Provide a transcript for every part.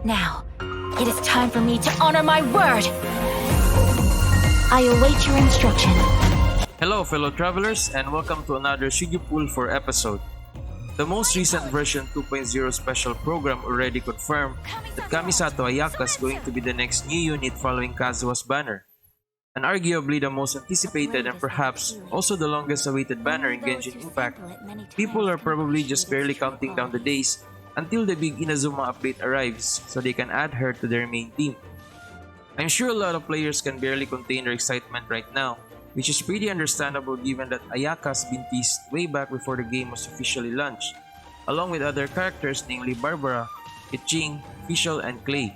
Now, it is time for me to honor my word! I await your instruction. Hello fellow travelers and welcome to another Shigi Pool 4 episode. The most recent version 2.0 special program already confirmed that Kamisato Ayaka is going to be the next new unit following Kazuha's banner. And arguably the most anticipated and perhaps also the longest awaited banner in Genshin Impact, people are probably just barely counting down the days until the big Inazuma update arrives so they can add her to their main team. I'm sure a lot of players can barely contain their excitement right now, which is pretty understandable given that Ayaka has been teased way back before the game was officially launched, along with other characters namely Barbara, Keqing, Fischl, and Clay.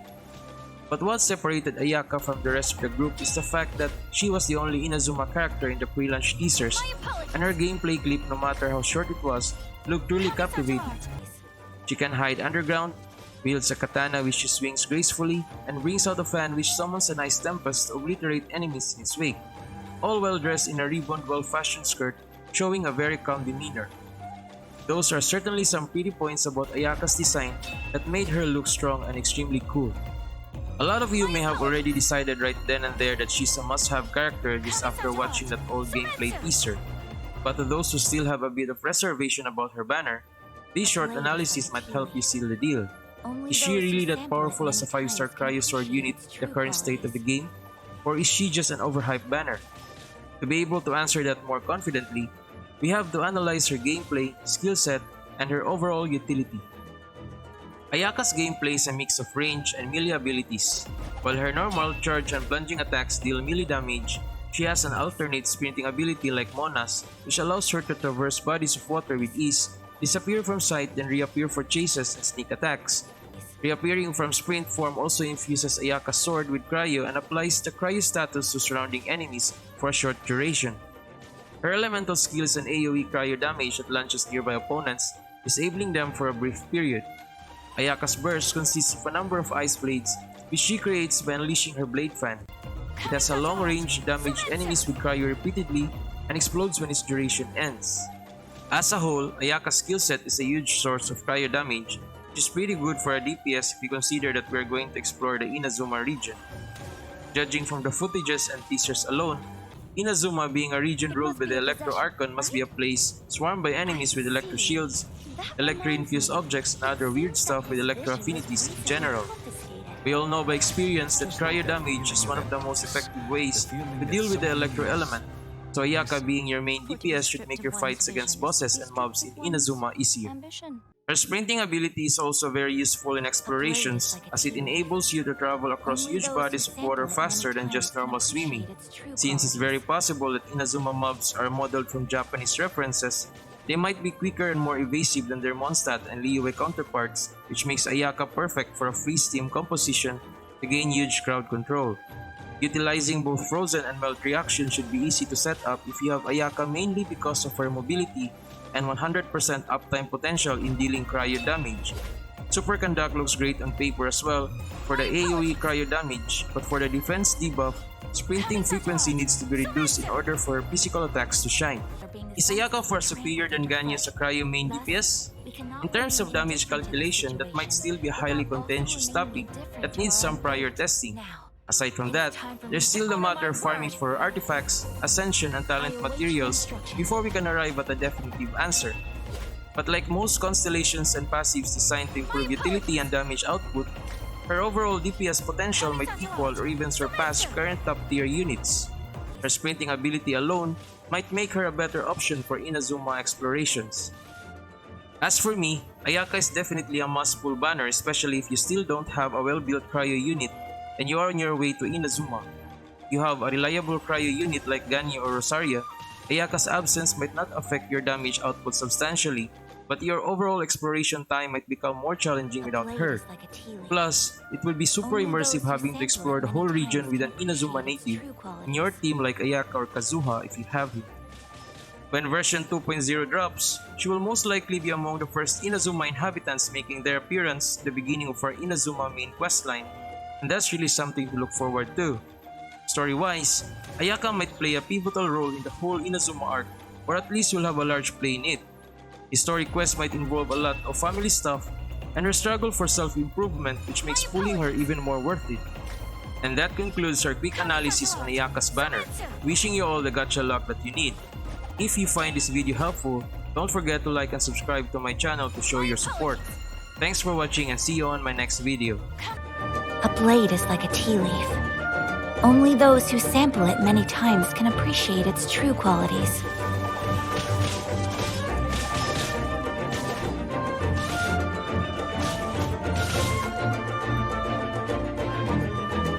But what separated Ayaka from the rest of the group is the fact that she was the only Inazuma character in the pre-launch teasers, and her gameplay clip, no matter how short it was, looked truly captivating. She can hide underground, wields a katana which she swings gracefully, and brings out a fan which summons an ice tempest to obliterate enemies in its wake, all well dressed in a ribboned well-fashioned skirt, showing a very calm demeanor. Those are certainly some pretty points about Ayaka's design that made her look strong and extremely cool. A lot of you may have already decided right then and there that she's a must-have character just after watching that old gameplay teaser, but to those who still have a bit of reservation about her banner, this short analysis might help you seal the deal. Is she really that powerful as a 5-star Cryo Sword unit in the current state of the game? Or is she just an overhyped banner? To be able to answer that more confidently, we have to analyze her gameplay, skill set, and her overall utility. Ayaka's gameplay is a mix of range and melee abilities. While her normal charge and plunging attacks deal melee damage, she has an alternate sprinting ability like Mona's, which allows her to traverse bodies of water with ease, disappear from sight, then reappear for chases and sneak attacks. Reappearing from sprint form also infuses Ayaka's sword with cryo and applies the cryo status to surrounding enemies for a short duration. Her elemental skill is an AoE cryo damage that launches nearby opponents, disabling them for a brief period. Ayaka's burst consists of a number of ice blades, which she creates by unleashing her blade fan. It has a long range, damage enemies with cryo repeatedly, and explodes when its duration ends. As a whole, Ayaka's skill set is a huge source of cryo damage, which is pretty good for a DPS if you consider that we are going to explore the Inazuma region. Judging from the footages and teasers alone, Inazuma being a region ruled by the Electro Archon must be a place swarmed by enemies with electro shields, electro-infused objects, and other weird stuff with electro affinities in general. We all know by experience that cryo damage is one of the most effective ways to deal with the electro element, so Ayaka being your main DPS should make your fights against bosses and mobs in Inazuma easier. Her sprinting ability is also very useful in explorations as it enables you to travel across huge bodies of water faster than just normal swimming. Since it's very possible that Inazuma mobs are modeled from Japanese references, they might be quicker and more evasive than their Mondstadt and Liyue counterparts, which makes Ayaka perfect for a freeze team composition to gain huge crowd control. Utilizing both frozen and melt reaction should be easy to set up if you have Ayaka mainly because of her mobility and 100% uptime potential in dealing cryo damage. Superconduct looks great on paper as well for the AoE cryo damage, but for the defense debuff, sprinting frequency needs to be reduced in order for her physical attacks to shine. Is Ayaka far superior than Ganya as a cryo main DPS? In terms of damage calculation, that might still be a highly contentious topic that needs some prior testing. Aside from that, there's still the matter of farming for artifacts, ascension, and talent materials before we can arrive at a definitive answer. But like most constellations and passives designed to improve utility and damage output, her overall DPS potential might equal or even surpass current top-tier units. Her sprinting ability alone might make her a better option for Inazuma explorations. As for me, Ayaka is definitely a must-pull banner, especially if you still don't have a well-built cryo unit and you are on your way to Inazuma. If you have a reliable cryo unit like Ganya or Rosaria, Ayaka's absence might not affect your damage output substantially, but your overall exploration time might become more challenging without her. Plus, it will be super immersive having to explore the whole region with an Inazuma native in your team like Ayaka or Kazuha if you have him. When version 2.0 drops, she will most likely be among the first Inazuma inhabitants making their appearance at the beginning of our Inazuma main questline, and that's really something to look forward to. Story-wise, Ayaka might play a pivotal role in the whole Inazuma arc, or at least you'll have a large play in it. His story quest might involve a lot of family stuff, and her struggle for self-improvement, which makes pulling her even more worth it. And that concludes our quick analysis on Ayaka's banner. Wishing you all the gacha luck that you need. If you find this video helpful, don't forget to like and subscribe to my channel to show your support. Thanks for watching and see you on my next video. A blade is like a tea leaf. Only those who sample it many times can appreciate its true qualities.